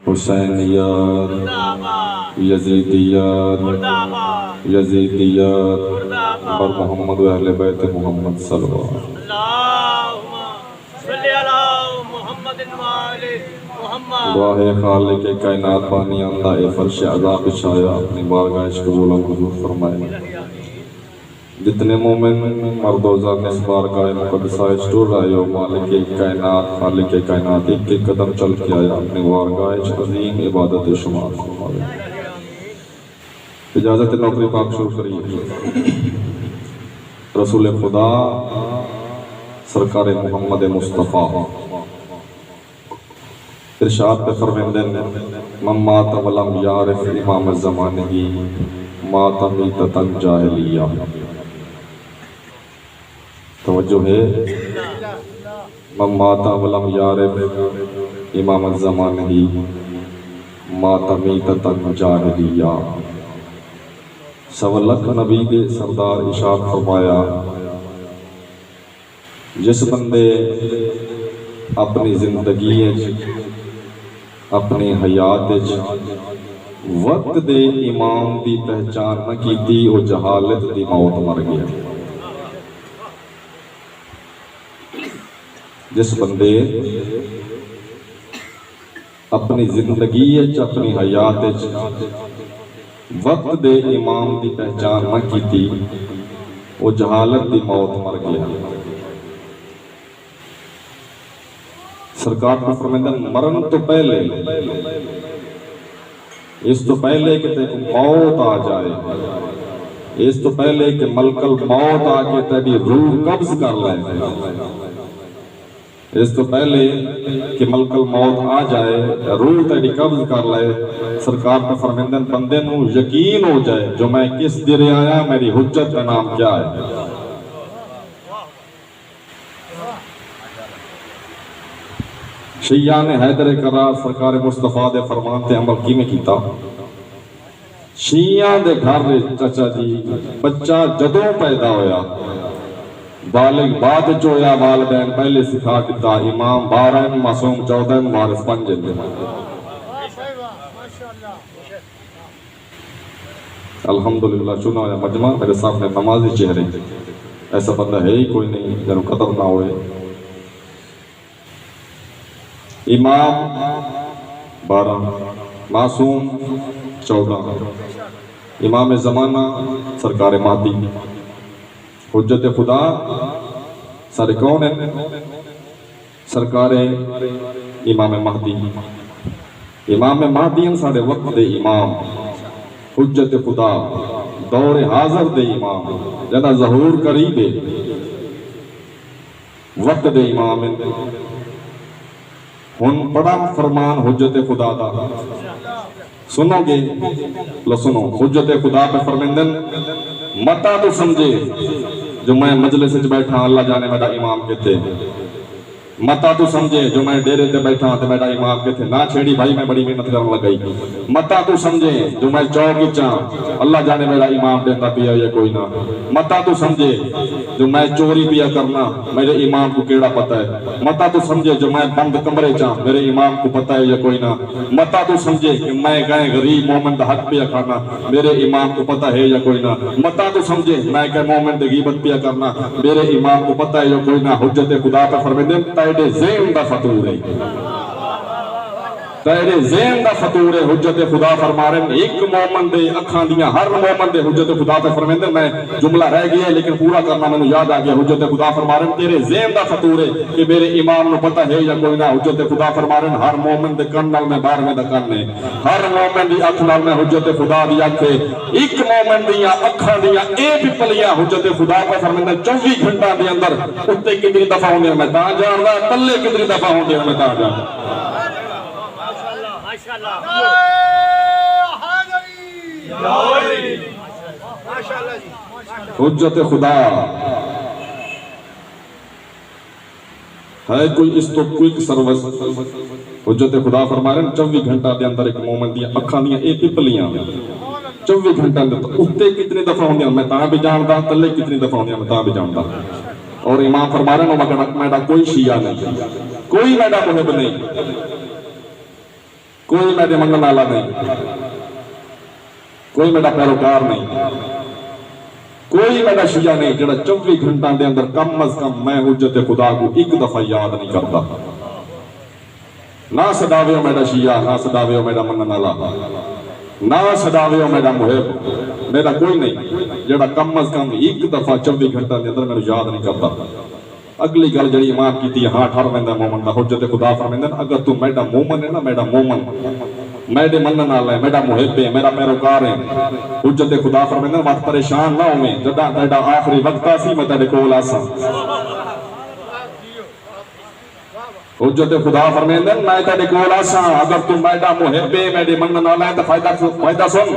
हुसैनियत, यजीदियत, यजीदियत और मोहम्मद व अहले बैत मोहम्मद सल्लल्लाहु दुआ है खालिक कायनात बानी अल्लाह ए फर्श अज़ा बिछाया अपनी बारगाह कबूल मंजूर फरमाए। जितने मोमिन मर्दोज़ा इस बारगाह मुक़द्दसा स्टोर आए हो मालिक कायनात खालिक कायनात एक कदम चल के आया अपनी बारगाह अज़ीम इबादत शुमार फरमाए। इजाज़त नौकरी पाक शुरू करिए। रसूल खुदा सरकार मोहम्मद मुस्तफ़ा इरशाद पे फरमाते हैं मम्मात वलम यारिफ इमाम ज़मानही मातमीततन जाहिलिया। तवज्जो है मम्मात वलम यारिफ इमाम ज़मानही मातमीततन जाहिलिया। सवलख नबी के सरदार इशाद फरमाया जिस बंदे अपनी जिंदगी अपनी हयात वक्त दे इमाम की पहचान न की वो जहालत की मौत मर गया। जिस बंदे अपनी जिंदगी अपनी हयात वक्त दे इमाम की पहचान न की वो जहालत की मौत मर गया। सरकार को फरमाते मरण तो पहले इस तो पहले कि मौत आ जाए, इस तो पहले कि मलकल मौत आके तेरी रूह कब्ज कर ले, इस तो पहले कि मलकल मौत आ जाए रूह तेरी कब्ज कर ले। सरकार को फरमाते बंदे नूं यकीन हो जाए जो मैं किस दिरे आया मेरी हुज्जत का नाम क्या है। शिया ने हैदर करार सरकार मुस्तफा दे फरमान ते अमल किवें कीता। शिया दे घर चाचा जी बच्चा जदों पैदा होया बालिग बाद च होया वालिदैन पहले सिखा दिता इमाम 12 मासूम 14 वारिस 5। अल्हम्दुलिल्लाह चुना होया मजमा मेरे सामने नमाजी चेहरे ऐसा बंदा है ही कोई नहीं जब कदर ना होए। इमाम 12 मासूम 14 इमाम ज़माना सरकार महदी हुज्जत खुदा सारे कौन है सरकार इमाम महदी। इमाम महदी सारे वक्त दे इमाम हुज्जत खुदा दौर हाज़र दे इमाम जना ज़हूर करीब वक्त दे इमाम हुन बड़ा फरमान हुज्जत खुदा दा सुनोगे लो सुनो। हुज्जत खुदा पे फरमांदन मता तो समझे जो मैं मजलिस च बैठा अल्लाह जाने मेरा इमाम किथे। मता तू समझे जो मैं डेरे ते बैठा तो मेरा इमाम किथे ना छेड़ी भाई मैं बड़ी मेहनत करने लगाई। मता तू समझे जो मैं चौक चा अल्लाह जाने मेरा इमाम देता पिया या कोई ना। मता तू समझे जो मैं चोरी पिया करना मेरे इमाम को केड़ा पता है। मता तू समझे जो मैं बंद कमरे चा मेरे इमाम को पता है या कोई ना। मता तू समझे कि मैं गए गरीब मोमिन का हक पिया खाना मेरे इमाम को पता है या कोई ना। मता तू समझे मैं कह मोमिन की गीबत पिया करना मेरे इमाम को पता है या कोई ना। हुज्जत खुदा पर फरमाते तेरे ज़ेन दा फतूर है, तेरे ज़ेन दा फतूर है। हुज्जत खुदा फरमा रहे एक मोमन दे अखां दियां हर मोमन दे हुज्जत खुदा पे फरमाते मैं जुमला रह गया लेकिन पूरा करना मैंने याद आ गया। हुज्जत खुदा फरमा रहे तेरे ज़ेन दा फतूर है कि मेरे इमाम को पता है या कोई ना। हुज्जत खुदा फरमा रहे हर मोमन दे कन नाल मैं 12वें दा कन है, हर मोमन दी अख नाल मैं हुज्जत खुदा दी अख है। एक मोमन दियां अखां दियां ए पिपलियां हुज्जत खुदा पे फरमाते 24 घंटा दे अंदर उत्ते कितनी दफा होंदे मैं ता जानदा तल्ले कितनी दफा होंदे मैं ता जानदा। हुज्जत खुदा है कोई इस तो क्विक सर्विस। हुज्जत खुदा फरमा रहे 24 घंटा के अंदर एक मोमिन दी अखां दी ए पिपलियां 24 घंटा दे उत्ते कितनी दफा होंदियां मैं ता भी जानदा तल्ले कितनी दफा होंदियां मैं ता भी जानदा। और इमाम फरमा रहे मेरा कोई शिया नहीं कोई मेरा मुहिब नहीं। कोई मेरे मनने वाला नहीं, कोई मेरा पैरोकार नहीं, कोई मेरा शिया नहीं जो 24 घंटा के अंदर कम अज कम मैं हुज्जत खुदा को एक दफा याद नहीं करता। ना सदावे मेरा शिया, ना सदावे मेरा मनने वाला, ना सदावे मेरा मुहिब, मेरा कोई नहीं जो कम अज कम एक दफा 24 घंटा के अंदर मैं याद नहीं करता। अगली गल जी इमाम की हाँ ठर पैंदा मोमन का हुज्जत खुदा फरमांदे अगर तू मेरा मोमन है ना, मेरा मोमन मेरे मनने वाला है, मेरा मुहिब है, मेरा पैरोकार है, हुज्जत खुदा फरमांदे मत परेशान ना होवे जदा तेरा आखिरी वक्त आसी मैं तेरे कोल आसा। हुज्जत खुदा फरमांदे मैं तेरे कोल आसा अगर तू मेरा मुहिब है, मेरे मनने वाला है तो फायदा सुन,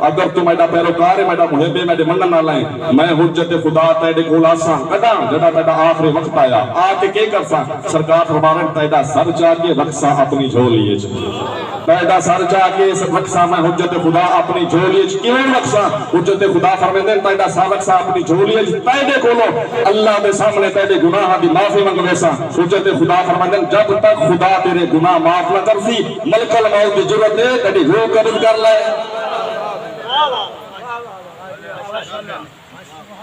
अगर तू मेरा पैरोकार है, मेरा मुहिब है, मेरे मनने वाला है, मैं हुज्जत खुदा तेरे कोल आसा कदा जदा तेरा आखिरी वक्त आया आके के करसा। सरकार फरमावन तेरा सर जाके रखसा अपनी झोली च, तेरा सर जाके रखसा मैं हुज्जत खुदा अपनी झोली च किवें रखसा। हुज्जत खुदा फरमांदे तेरा सर रखसा अपनी झोली च तेरे कोलो अल्लाह दे सामने तेरे गुनाहां दी माफी मंगवेसा। हुज्जत खुदा फरमांदे जब तक खुदा तेरे गुनाह माफ न करसी मलकल मौत की जरूरत है तेरी रूह कबूल कर ले।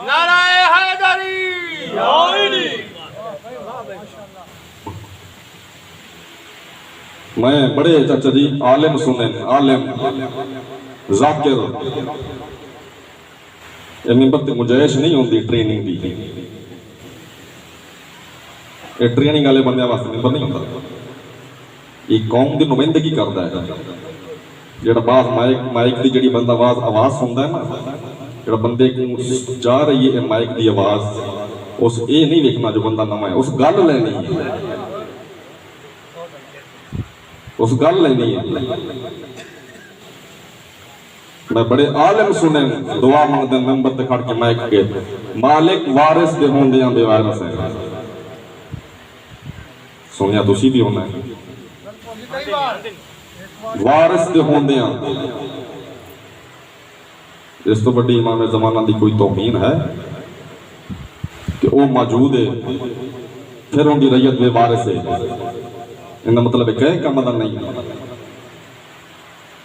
नाराए हैदरी मैं बड़े चाचा जी आलिम सुने, आलिम जाकिर मिंबर ते गुंजाइश नहीं होती ट्रेनिंग की, ये ट्रेनिंग वाले बंदे वास्ते मिंबर नहीं होता, ये कौम की नुमाइंदगी करता है। जो बात माइक की जी बंदा आवाज़ सुनता है ना, जो बंदे को जा रही है माइक की आवाज़, उस ये नहीं देखना जो बंदा नवा है, उस गल लेनी है, उस गल लेनी है। मैं बड़े आलिम सुने दुआ मंगते मेंबर ते खड़ के माइक के मालिक वारिस दे होंदे बेवारिस है, सुनिया तुसी भी होना है, वारिस दे होंदे इस तो बड़ी इमाम ज़माना की कोई तौहीन है कि वो मौजूद है फिर उनकी रैयत बेवारिस है, इनका मतलब कह काम का नहीं।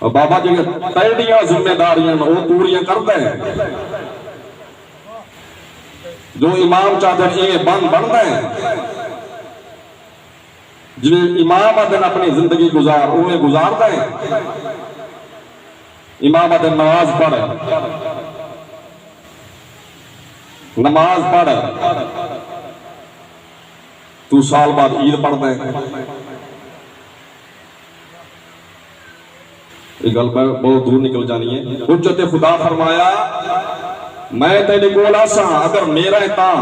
और बाबा जी तैडियां जिम्मेदारियां वो पूरियां करते हैं, जो इमाम चाहते हैं बनता है, जिवें इमाम आदन अपनी जिंदगी उन्हें गुजारता है। इमाम आदन नमाज पढ़ तू साल बाद ईद पढ़ता है। ये गल बहुत दूर निकल जानी है। हुज्जत खुदा फरमाया मैं तेरे कोल आसा अगर मेरा है तां।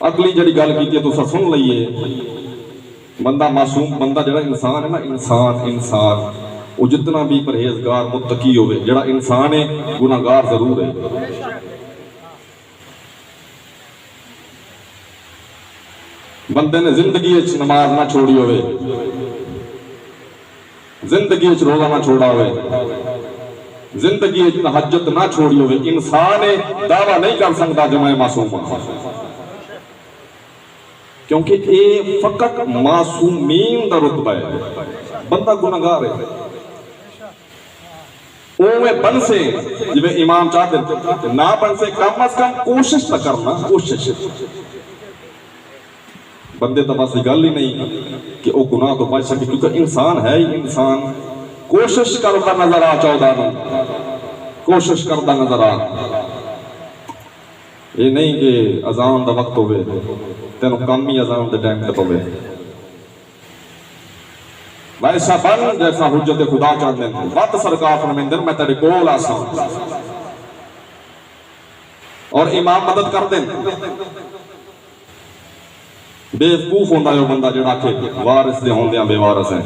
अगली जी गल की तुसा सुन लीए, बंदा मासूम बंदा जो इंसान है ना, इंसान वो जितना भी परहेजगार मुत्तकी होवे, जो इंसान है गुनाहगार जरूर है। बंदे ने जिंदगी नमाज ना छोड़ी होवे, जिंदगी रोजा ना छोड़ा होवे, जिंदगी तहज्जुद ना छोड़ी होवे, इंसान है दावा नहीं कर सकता जो मैं मासूम हूं, क्योंकि ये फकत मासूमीन का रुतबा है। बंदा गुनाहगार है उवें बन से जिवें इमाम चाहते ना बन से कम अज कम कोशिश तो करना, कोशिश। बंदे तो बस गल ही नहीं कि वह गुनाह तो बच सके, क्योंकि इंसान है ही इंसान। कोशिश करता नजर आ 14 कोशिश करता नजर आ, ये नहीं कि अजान का वक्त होवे तेन कम ही अजान के टाइम तक होवे। वैसा बन जैसा हुज्जत खुदा चाहते हैं। वत सरकार फरमांदे मैं तेरे कोल आसा और इमाम मदद कर दें। बेवकूफ होंदा है बंदा जो आखे वारिस दे होंदे बेवारिस है।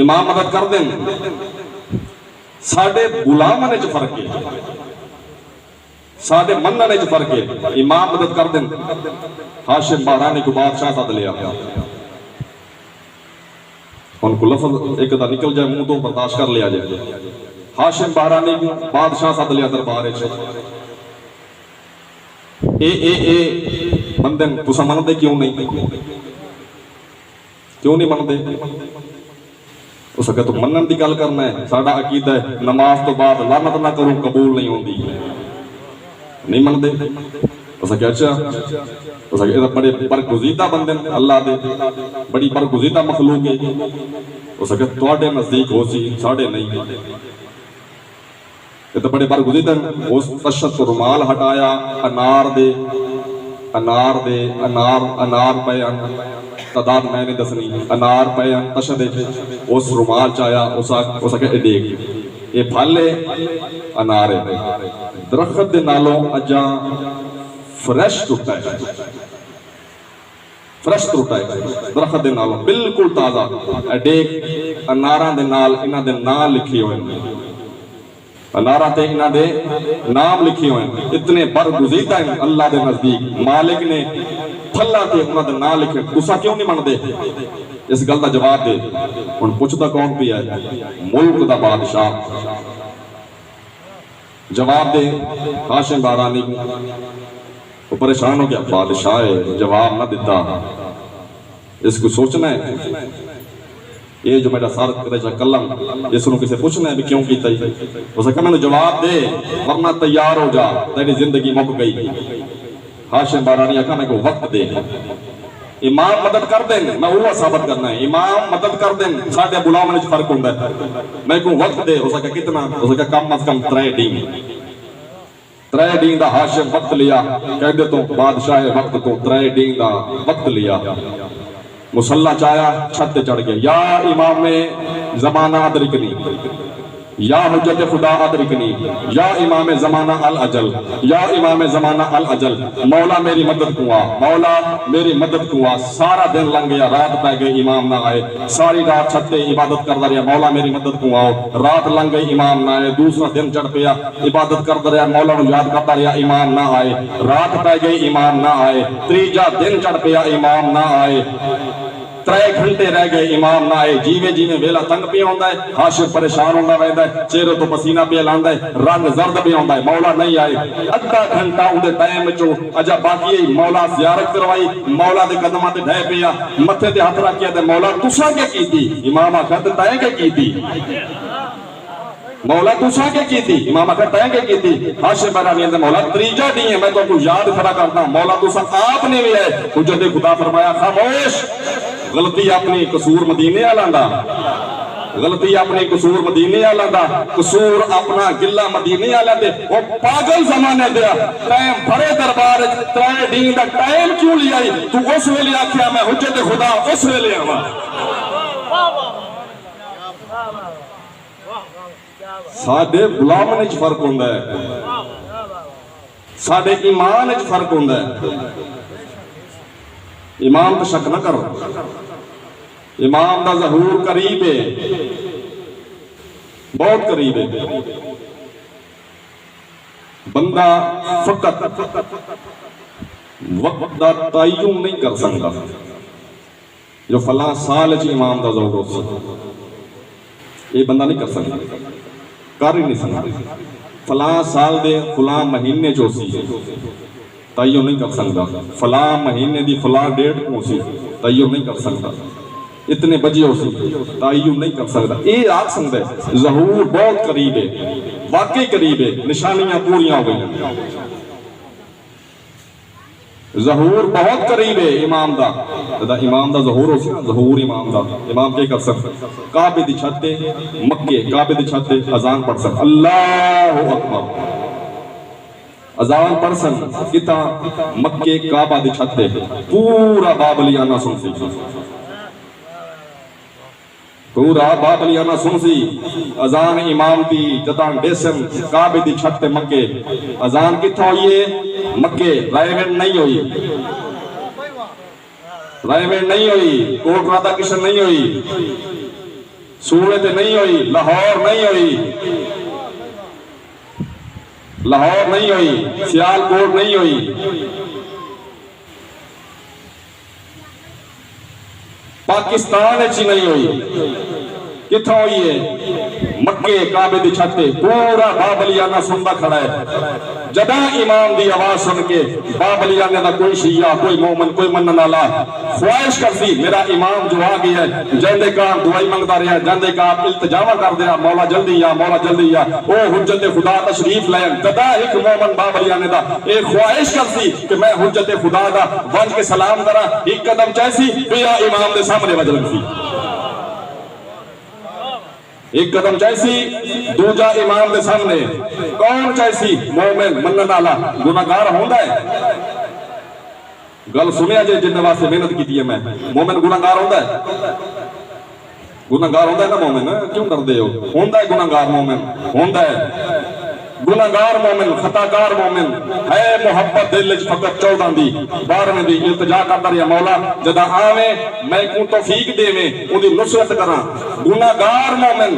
इमाम मदद कर दें। साडे गुलामां ने फर्क है, साडे मनने च फर्क है। इमाम मदद कर दें। हाशिम बहरानी को बादशाह सद लिया, उनको लफ्ज एक दा निकल जाए मुंह तो बर्दाश्त कर लिया जाए। हाशिम बहरानी को बादशाह सद लिया दरबार मनते तुसा मनते क्यों नहीं मनते उस अगर तू मनन की गल करना है साडा अकीदा है नमाज तो बाद लानत ना करूं कबूल नहीं होती नहीं मनते उस अच्छा उस बड़े बरगुजीदा बंदे अल्लाह दे बड़ी बरगुजीदा मखलूक है उस तुहाडे नजदीक हो सी साढ़े नहीं ये तो बड़े बरगुजीदा उस तशद तो रुमाल हटाया अनार पे तादाद मैं नहीं दसनी अनार पे तशद उस रुमाल च आया उस डेग ये फल है अनार है दरख्त दे नालों अजा फ्रेश टुटा है दरख्त दे नालों बिल्कुल ताजा डेग अनारा दे नाल इन्हां दे नाम लिखे हुए अनारा ते इन्हां दे नाम लिखे हुए इतने बरगुजीदा हैं अल्लाह दे नजदीक मालिक ने फल्ला ते उन्हां दे नाम लिखे तुसा क्यों नहीं मनदे इस गल दा जवाब दे हुण पुछदा कौन पिया है मुल्क दा बादशाह जवाब दे हाशिम बारानी वो परेशान हो गया बादशाह है जवाब ना दिता इसको सोचना है ये जो मेरा सार करे कलम इसनों किसे पूछना है भी क्यों कीता ही उसे कहा मैंने जवाब दे वरना तैयार हो जा तेरी जिंदगी मुक गई हाशिम बारानी आखा मैं को वक्त दे इमाम मदद कर देन मैं वो साबित करना है इमाम मदद कर देन साडे बुलाव में फर्क हुंदा है मैं को वक्त दे उसे कहा कितना उसे कहा कम अज कम 3 दिन दा हाशिम वक्त लिया कहदे तो बादशाह वक्त तो 3 दिन दा वक्त लिया मुसल्ला चाया छत चढ़ गया या इमाम ज़माना अदरिकनी या हुज्जत खुदा अदरिकनी या इमाम ज़माना अल अजल या इमाम ज़माना अल अजल मौला मेरी मदद कुआ मौला मेरी मदद कुआ सारा दिन लंघ गया रात पै गई इमाम ना आए सारी रात छत पे इबादत करता रहा मौला मेरी मदद कुआ रात लंघ गई इमाम ना आए दूसरा दिन चढ़ पिया इबादत करता रहा मौला को याद करता रहा इमाम ना आए रात पै गई इमाम ना आए तीजा दिन चढ़ पिया इमाम ना आए 3 घंटे रह गए इमाम ना आए जीवे जीवे वेला तंग पे आंदा है हाशिम परेशान होंदा रहंदा है चेहरे तो पसीना पे लांदा है रंग जर्द पे आंदा है मौला नहीं आए अद्धा घंटा उदे टाइम चो अजा बाकी मौला ज़ियारत करवाई मौला दे कदमां ते ढह पिया मथे ते हाथ रख के ते मौला तुसा के कीती इमाम आखद तय के कीती मौला तुसा के कीती इमाम आखद तय के कीती हाशिम बारानी ने मौला त्रीजा डी है मैं तो याद खड़ा करता मौला तुसा आपने भी है हुज्जत खुदा फरमाया खामोश गलती अपनी कसूर मदीने आलांदा गलती अपनी कसूर मदीने आलांदा कसूर अपना गिला मदीने आला दे ओ पागल जमाने दे टाइम भरे दरबार 3 दिन दा टाइम क्यों लिया तू उस वेले आखिया मैं हुज्जत खुदा उस वेले आवा साडे गुलाम विच फर्क हुंदा है साडे ईमान विच फर्क हुंदा है इमाम तो शक ना करो इमाम दा ज़हूर करीब है बहुत करीब है बंदा फकत वक्त दा तय्युन नहीं कर सकता जो फला साल च इमाम दा ज़हूर हो ये बंदा नहीं कर सकता कर ही नहीं सकता फला साल दे फला महीने च सी तय्युन नहीं कर सकता फला महीने दी फला डेट को सी तय्युन नहीं कर सकता इतने बजे हो सी तय्युन नहीं कर सकता ये आख सकता है ज़हूर बहुत करीब है वाकई करीब है निशानियां पूरियां हो गई ज़हूर बहुत करीब है इमाम दा ज़हूर हो सी ना ज़हूर इमाम दा इमाम क्या कर सकता काबे दी छत ते मक्के काबे दी छत ते अजान पढ़ सकता अल्लाहु अकबर अजान पढ़सन किता मक्के काबा दी छत ते पूरा बाबलियाना सुनसी पूरा बाबलियाना सुनसी अजान इमाम दी जदां डेसन काबे दी छत ते मक्के अजान किथा होई है मक्के रायवेंड नहीं हुई कोट राधा कृष्ण नहीं हुई सूरत नहीं हुई लाहौर नहीं हुई सियालकोट नहीं हुई पाकिस्तान च नहीं हुई किथा हुई है मक्के काबे दी छत पूरा बाबलियाना सुनदा खड़ा है जदा इमाम दी आवाज सुन के बाबलिया ने ना कोई शिया कोई मोमन कोई मनने वाला ख्वाहिश कर सी मेरा इमाम जो आ गया है जंदे का दुआई मंगदा रहा जंदे का इल्तिजामा कर दिया मौला जल्दी आ मौला जल्दी आ ओ हुज्जत खुदा तशरीफ लैन जदा एक मोमन बाबलिया ने दा ए ख्वाहिश कर सी कि मैं हुज्जत खुदा दा वंज के सलाम करा एक कदम चाहसी बिया इमाम दे सामने वज लगी एक कदम चाहसी दूजा इमाम के सामने कौन चाहसी मोमिन मनने वाला गुनाहगार होंदा है गल सुनिया जे जिन वास्ते मेहनत की है मैं मोमिन गुनाहगार होंदा है गुनाहगार होंदा है ना मोमिन क्यों डरदे हो होंदा है गुनाहगार मोमिन होंदा है गुनाहगार मोमिन खताकार मोमिन है मोहब्बत दिल च फकत 14 दी 12वें दी इल्तिजा करदा रहा मौला जदा आवे मैं को तौफीक देवे उदी नुसरत करा गुनाहगार मोमिन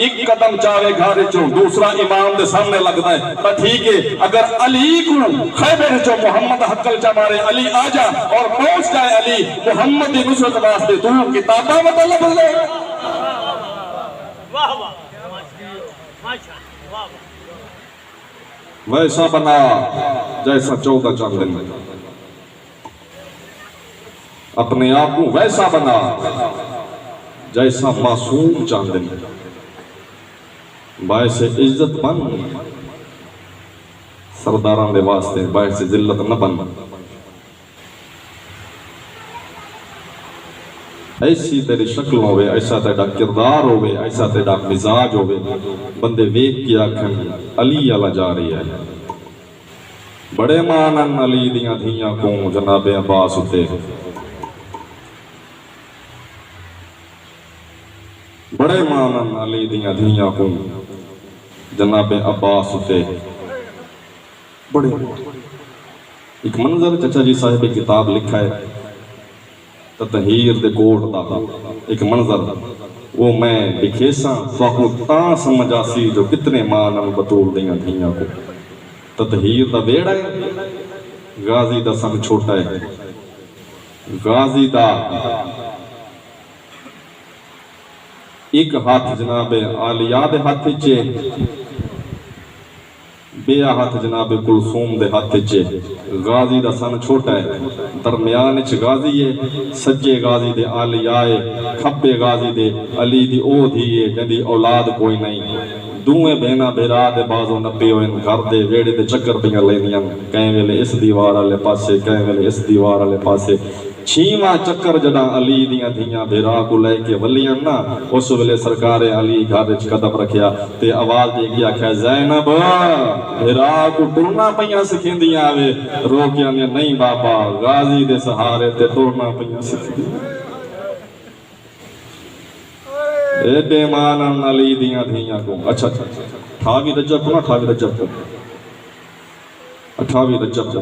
एक कदम चावे घर चो दूसरा इमाम दे सामने लगदा है तो ठीक है अगर अली को खैबर चो मोहम्मद हक्कल चा मारे अली आ जा और पहुंच जाए अली मोहम्मद दी नुसरत वास्ते तू किताबा मतलब ले वाह वाह माशाअल्लाह वाह वैसा बना जैसा 14 चांद दिन अपने आप को वैसा बना जैसा मासूम चांद दिन बायस इज्जत बन सरदारां दे वास्ते बायस जिल्लत न बन ऐसी तेरी शक्ल होवे ऐसा तेरा किरदार होवे ऐसा तेरा मिजाज होवे बंदे वेख के आखन अली अला जा रही है बड़े मानन अली दियां धियां को जनाबे अब्बास उते बड़े मानन अली दियां धियां को जनाबे अब्बास उते बड़े एक मंजर चचा जी साहिब किताब लिखा है ततहीर दे कोट दा एक मंजर वो मैं दिखेसा स्वाकु ता समझ आसी जो कितने मान बतूल दियां धियां को ततहीर दा वेड़ा है गाजी दा सन छोटा है गाजी दा एक हाथ जनाबे आलिया दे हाथ च बेया हाथ जनाबे कुलसूम दे हाथ च गाजी दा सन छोटा है दरमियान च गाजी है सज्जे गाजी दे आलिया है खब्बे गाजी दे अली दी ओ धी है जंदी औलाद कोई नहीं दूए बहना बेरा दे बाजो नपे होए घर दे वेड़े दे चक्कर पियां लेनियां कई वेले इस दीवार वाले पासे कई वेले इस दीवार वाले पासे छीवा चक्कर जदा अली दियां धियां बेरा को लेके वलियां ना उस वेले सरकार अली घर च कदम रखिया ते आवाज दे के आख्या ज़ैनब बेरा को टुरना पईयां सिखिंदियां आवे रोकियां ने नहीं बाबा गाजी दे सहारे ते टुरना पईयां सिखिंदियां एडे मानन अली दियां धियां को अच्छा 28 रजब को ना 28 रजब को 28 रजब को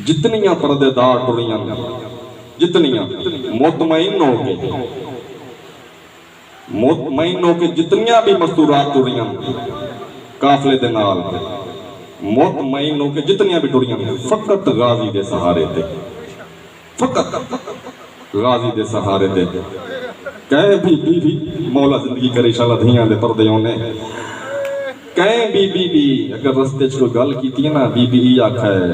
जितनियां पर्देदार टुरियां जितनियां मुतमईन हो के जितनियां भी मस्तूरात टुरियां काफले दे नाल मुतमईन हो के जितनियां भी टुरियां फकत गाजी दे सहारे ते फकत गाजी दे सहारे ते कहे भी मौला जिंदगी करे इंशाअल्लाह धियां दे पर्दे होने कहे भी अगर रस्ते च कोई गल कीती है ना बीबी ई आखा है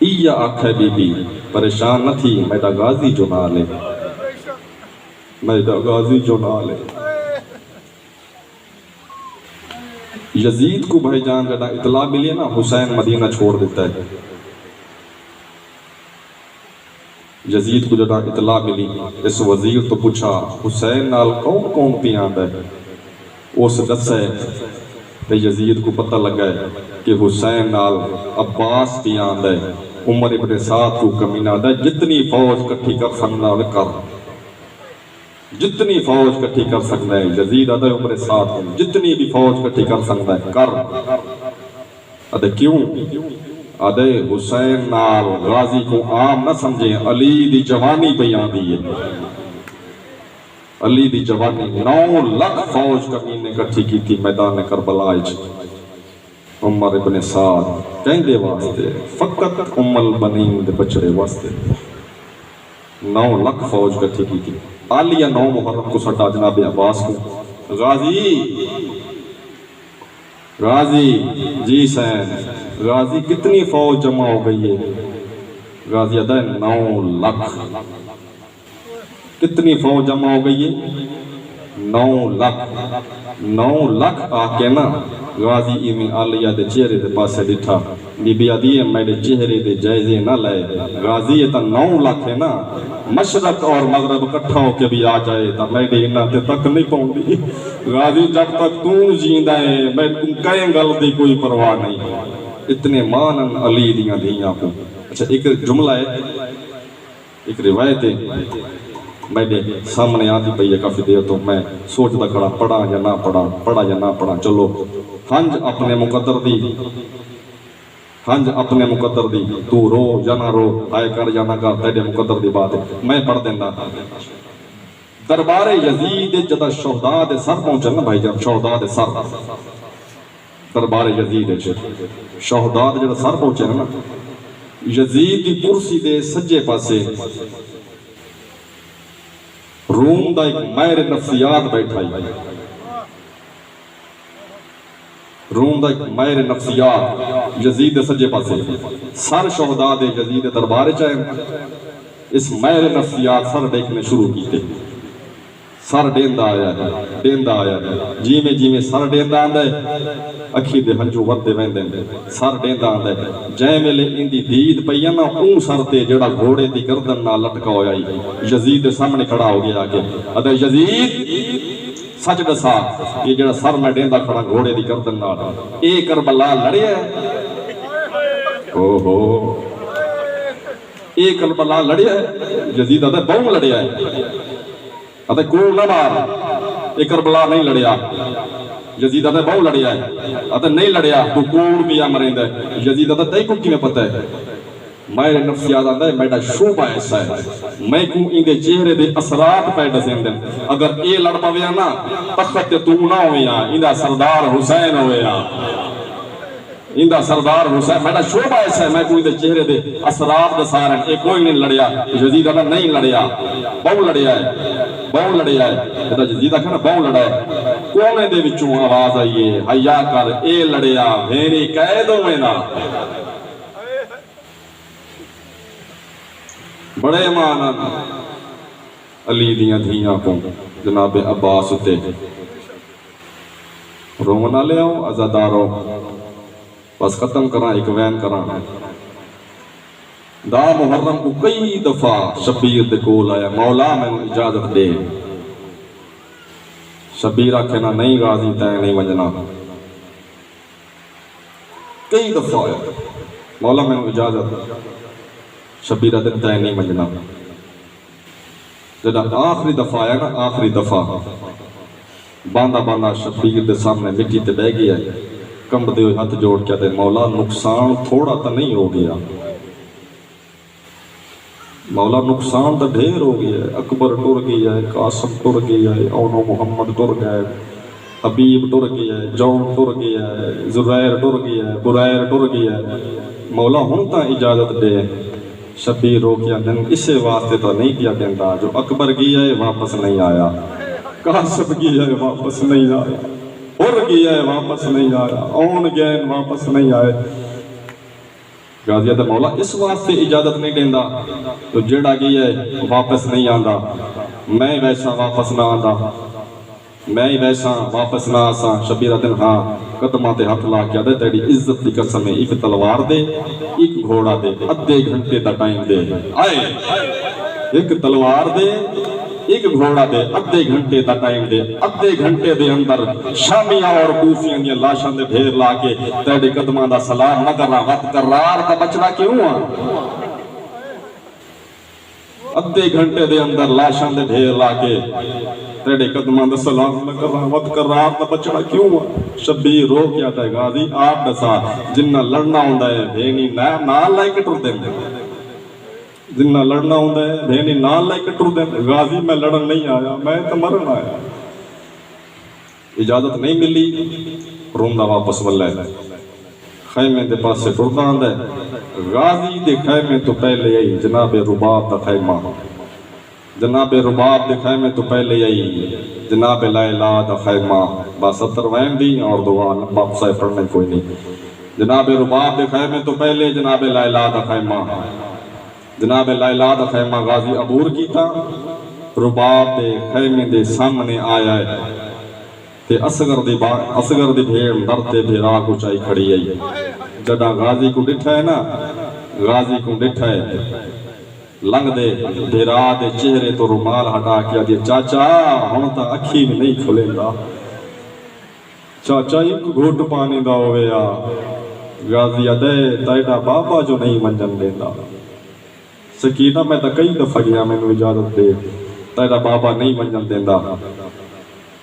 इया आख है बीबी परेशान न थी मेरा गाजी जो नाल है मेरा गाजी जो नाल है यजीद को भाईजान जदा इतला मिली है ना हुसैन मदीना छोड़ देता है यजीद को जदा इतला मिली इस वजीर तो पूछा हुसैन नाल कौन कौन पी आंदा है उस दसा ते यजीद को पता लगा है कि हुसैन नाल अब्बास पी आंदा है उमर इब्ने साद को कमीना दा जितनी फौज इकट्ठी कर सकना है कर जितनी फौज इकट्ठी कर सकता है यजीद आदा उमर साद जितनी भी फौज इकट्ठी कर सकता है कर अदे क्यों अदे हुसैन नाल गाजी को आम न समझे अली दी जवानी पे आंदी है अली दी जवानी 9 लाख फौज कमीने इकट्ठी की थी मैदान करबला च उमर इब्ने साद कहंदे वास्ते फकत उम्मल बनीन दे बचड़े वास्ते 9 लाख फौज इकट्ठी की थी आलिया 9 मुहर्रम को सटा जनाब अब्बास को गाजी जी सैन गाजी कितनी फौज जमा हो गई है? गाजी अदा 9 लाख। कितनी फौज जमा हो गई है? 9 लाख। 9 लाख आके ना गाजी इवें आलिया दे चेहरे दे पासे डिठा। बीबी आदि है मेरे चेहरे दे जायजे ना लाए। गाजी ये तो 9 लाख है ना, मशरक और मगरब इकट्ठा होके भी आ जाए तो मेरे इन्ना ते तक नहीं पहुंची। गाजी जब तक तू जींदा है मैं तू कई गल दी कोई परवाह नहीं। इतने मानन अली दियां धियां को। अच्छा एक जुमला है, एक रिवायत है मेरे सामने आती पई है काफी देर तो मैं सोचता खड़ा पढ़ा या ना पढ़ा, पढ़ा या ना पढ़ा। चलो हंज अपने मुकद्दर दी, हंज अपने मुकद्दर दी, तू रो या ना रो, आए कर या ना कर, तेरे मुकद्दर दी बात है। मैं पढ़ देना। दरबारे यजीद जदा शोहदा दे सर पहुंचन ना भाई, जब शोहदा दे सर दरबारे यजीद शोहदा दे जदा सर पहुंचे ना, यजीद दी कुर्सी दे सज्जे पासे रूम दा एक माहिर नफ्सियात बैठा है। रूम दा एक माहिर नफ्सियात यजीद दे सज्जे पासे सर शोहदा दे यजीद दे दरबार च है। इस माहिर नफ्सियात सर देखने शुरू कीते। सर डेंदा आया जिमें जिमें सर डेंदा आंदा है अखी दे हंजू वधदे वेंदे ने। सर डेंदा आंदा है जै वेले इंदी दीद पई ना ऊं सर ते जेड़ा घोड़े दी गर्दन नाल लटका होया यजीद दे सामने खड़ा हो गया आके अदा यजीद सच दसा ये जेड़ा सर मैं डेंदा खड़ा घोड़े दी गर्दन नाल ए करबला लड़िया। ओहो ए करबला लड़िया। यजीद अदा बहु लड़िया है। अते कूड़ ना मार, एक करबला नहीं लड़िया। यजीद अते बहु लड़िया है। अते नहीं लड़िया तू कूड़ पिया मरेंदा। यजीद अते तई को किवें पता है? मेरे नफ्सियात आंदा है मेरा शोभा ऐसा है मैं को इंदे चेहरे दे असरात पे दसेंदे। अगर ए लड़ पवे ना तख्त ते तू ना होया, इंदा सरदार हुसैन होया, इंदा सरदार हुसैन। मेरा शोभा ऐसा है मैं को इंदे चेहरे दे असरात दसारन। ए कोई नहीं लड़िया। यजीद अते नहीं लड़िया, बहु लड़िया है, बहु लड़िया है। जदा यजीद आखे ना बहु लड़ा है, कोने दे विचों आवाज आई है हया कर ए लड़िया भेरी कह दो में ना। बड़े मानन अली दियां धियां को जनाब अब्बास उते रोम ना ले आओ अजादारो बस खत्म करा एक वैन करा। दा मुहर्रम को कई दफा शबीर दे कोल आया मौला मैनू इजाजत दे। शबीर आखे ना नहीं गाजी तैं नहीं वजना। कई दफा आया मौला मैनू इजाजत। शबीर दिन तैं नहीं वजना। जब आखिरी दफा आया ना, आखिरी दफा बांदा बांदा शबीर दे सामने मिट्टी ते बह गया। कंबदे हुए हाथ जोड़ के मौला नुकसान थोड़ा तो नहीं हो गया? मौला नुकसान तो ढेर हो गया है। अकबर टुर गया है, कासम टुर गया है, औनो मोहम्मद टुर गया है, हबीब टुर गया है, जौन टुर गया है, जुरैर टुर गया है, बुरैर टुर गया है। मौला हुण तां इजाजत दे। शबीर रोकिया दिन इसे वास्ते तो नहीं किया कहता जो अकबर गया है वापस नहीं आया, कासम गया है वापस नहीं आया, हुर गया है वापस नहीं आया, औन गए वापस नहीं आए। गाजिया दा मौला इस वास्ते इजाजत नहीं देंदा तो जेड़ा गया है वापस नहीं आंदा। मैं वैसा वापस ना आंदा, मैं वैसा वापस ना आसा। शबीर दिन हाँ कदमां ते हथ ला के आदे तेरी इज्जत की कसम है एक तलवार दे एक घोड़ा दे अद्धे घंटे का टाइम दे। आए एक तलवार दे एक घोड़ा दे अद्धे घंटे का टाइम दे। अद्धे घंटे दे अंदर शामियां और कूफियां दी लाशां दे ढेर ला के तेरे कदमां दा सलाम न करना वत करार दा बचना क्यों आ? अद्धे घंटे दे अंदर लाशां दे ढेर ला के तेरे कदमां दा सलाम न करना वत करार दा बचना क्यों आ? शबीर रो क्या था गाजी आप दसा जिन्ना लड़ना हुंदा है भेनी ना लाइक टुर देंदे। जिन्ना लड़ना होंदा है भेनी नाल लेके टुर दे। गाजी मैं लड़न नहीं आया, मैं तो मरन आया। इजाजत नहीं मिली, रोंदा वापस वल्ले खैमे दे पासे टुरदा आंदा है। गाजी दे खैमे तो पहले आई जनाबे रुबाब दा खैमा, जनाबे रुबाब दे खैमे तो पहले आई जनाबे लैला दा खैमा। बस 70 वैन दी और दुआ लंबा साहिब पढ़ने कोई नहीं। जनाब रुबाब दे खैमे तो पहले जनाब लैला दा खैमा, जनाब लैला दा खैमा गाजी अबूर कीता, रुबाब दे खैमे दे सामने आया है ते असगर दी भेड़ दरते भेरा को चाई खड़ी आई। जदा गाजी को डिठा है ना, गाजी को डिठा है लंघ दे भेरा दे चेहरे तो रुमाल हटा के आदि चाचा हम तो अखी भी नहीं खुलेंदा, चाचा एक घोट पानी दा होवे या। गाजी अदे तेरा बाबा जो नहीं मंजन देंदा। सकीना मैं तो कई दफा गया, मैनू इजाजत दे, तेरा बाबा नहीं मंजन देंदा।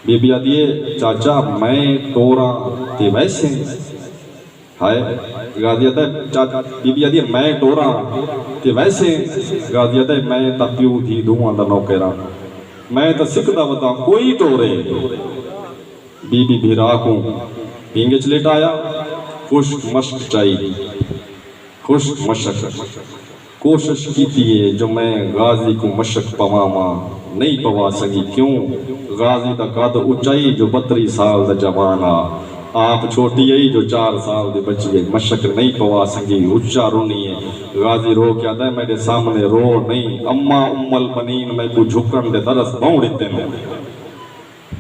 बीबी आदि चाचा मैं टोरा ते वैसे हाय। गाजी अदे चाचा बीबी आदि मैं टोरा ते वैसे। गाजी अदे मैं तो प्यू धी दूआं दा नौकरा, मैं तो सिखदा वदा कोई टोरे। बीबी भिरा को पींगे च लेटाया, खुश्क मश्क चाई, खुश्क मशक कोशिश की थी जो मैं गाजी को मशक पवामा, नहीं पवा सकी क्यों। गाजी दा कद उचाई जो 32 साल दा जवाना, आप छोटी आई जो 4 साल दी बची है, मशक नहीं पवा सकी उच्चा रोनी है। गाजी रो क्या दे मेरे सामने रो नहीं, अम्मा उम्मल बनीन मैं को झुकन दे तरस बौड़ी तेने।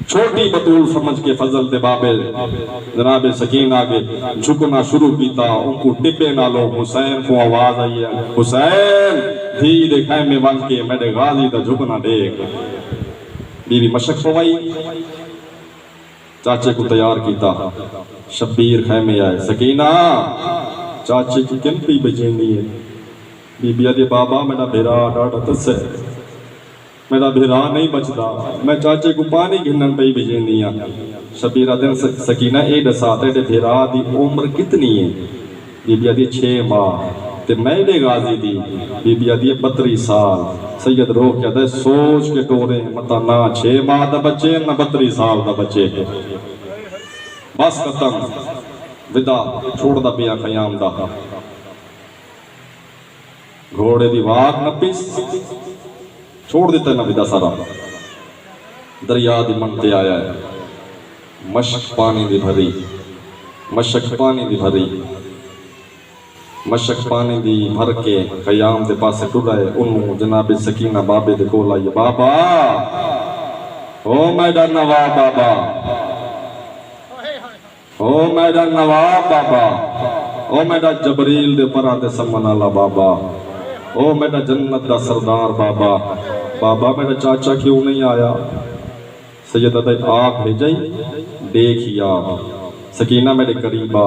छोटी बतूल समझ के फजल दे बाबे जनाब सकीन आगे झुकना शुरू किया। उनको टिब्बे नालो हुसैन को आवाज आई है, हुसैन धी दे खैमे वन के मेरे गाजी दा झुकना देख। बीबी मशक पवाई, चाचे को तैयार किया, शब्बीर खैमे आए। सकीना चाचे की किनती बजेंदी है। बीबी आदि बाबा मेरा बेरा डाटा तस है, मेरा भिरा नहीं बचता, मैं चाचे को पानी घिनन पई भेजनी आ। शबीरा दिन सकीना ए दसा तेरे भिरा दी उम्र कितनी है। बीबी आदि 6 माह ते मैडे गाजी दी। बीबी आदि 32 साल। सैयद रो क्या दे सोच के टोरे मता ना 6 माह दा बच्चे ना 32 साल दा बच्चे। बस खत्म, विदा छोड़ दा पिया खयाम दा। घोड़े दी वाक नपीस छोड़ दिता ना विदा सारा। दरिया दी मनते आया है, मशक पानी दी भरी, मशक पानी दी भरी, मशक पानी दी भर के कयाम दे पासे टुराए। उन्होंने जनाब सकीना बाबे दे कोल आई। बाबा ओ मेरा नवाब बाबा, ओ मेरा नवाब बाबा, ओ मेरा जबरील दे परा दे समन आला बाबा, ओ मेरा जन्नत दा सरदार बाबा। बाबा मेरा चाचा क्यों नहीं आया। सैयद अदे आप भेजाई देखिया। सकीना मेरे करीबा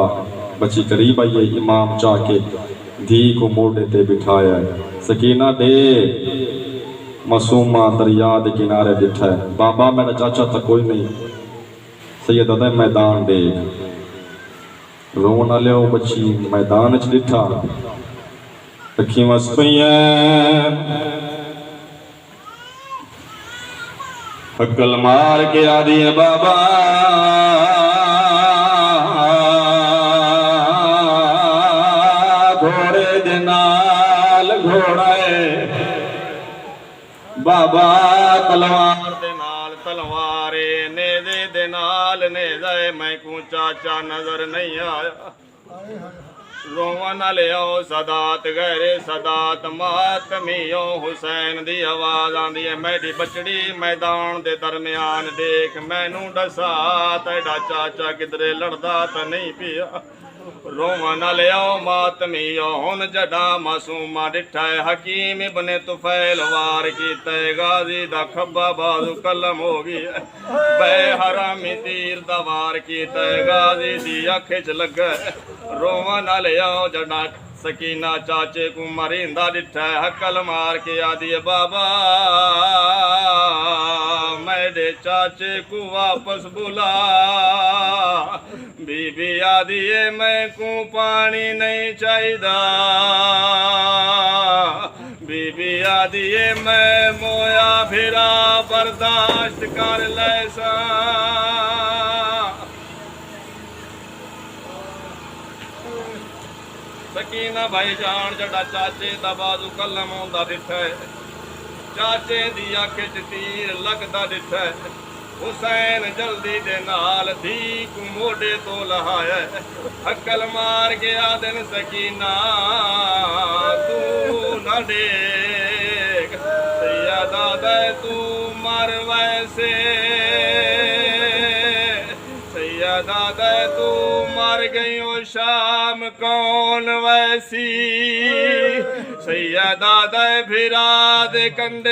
बची करीब आई है। इमाम चाह के धी को मोड़े ते बिठाया है। सकीना दे मासूमा दरिया के किनारे बिठा है। बाबा मेरा चाचा तो कोई नहीं। सैयद अदे मैदान देख, रोन लियो बची मैदान च डिठा, अखी मस पईया अकल मार के आदि है बाबा घोड़े दे नाल घोड़ा है। बाबा तलवार दे नाल तलवारे नेज़े दे नाल नेज़ा है। मैं को चाचा नजर नहीं आया। रोवन लियो सदात गैरे सदात मातमियो। हुसैन दी आवाज आंदी है, मेरी बचड़ी मैदान दे दरमियान देख मैनू दसा तेरा चाचा किधरे लड़दा तो नहीं पिया। रोवन लियो मातमियो हुन जड़ा मासूमा डिठा है। हकीम इब्ने तुफैल वार कीते गाजी दा खब्बा बाजू कलम हो गई है। बे हरामी तीर दा वार कीते गाजी दी अख च लगा। रोवन लियो जड़ा सकीना चाचे को मरिंदा डिठा है। हकल मार के आदि बाबा मेरे चाचे को वापस बुला। बीबी आदि मैं को पानी नहीं चाहिदा। बीबी आदि मैं मोया फिरा बर्दाश्त कर लैसा। सकीना भाई जान जड़ा चाचे दा बाजू कलम आंदा दिठा है। चाचे दी अख च तीर लगदा दिठा है। ਹੁਸੈਨ ਜਲਦੀ ਦੇ ਨਾਲ ਧੀ ਕੋ ਮੋਢੇ ਤੋਂ ਲਹਾਇਆ ਅਕਲ ਮਾਰ ਗਿਆ ਦਿਨ ਸਕੀਨਾ ਤੂੰ ਨਾ ਡੇਗ ਸੈਯਦਾ ਦੇ ਤੂੰ ਮਰ ਵੈਸੇ ਸੈਯਦਾ ਦੇ ਤੂੰ ਮਰ ਗਈ ਓ ਸ਼ਾਮ ਕੌਣ ਵੈਸੀ ਸੈਯਦਾ ਦੇ ਫਿਰਾ ਦੇ ਕੰਡੇ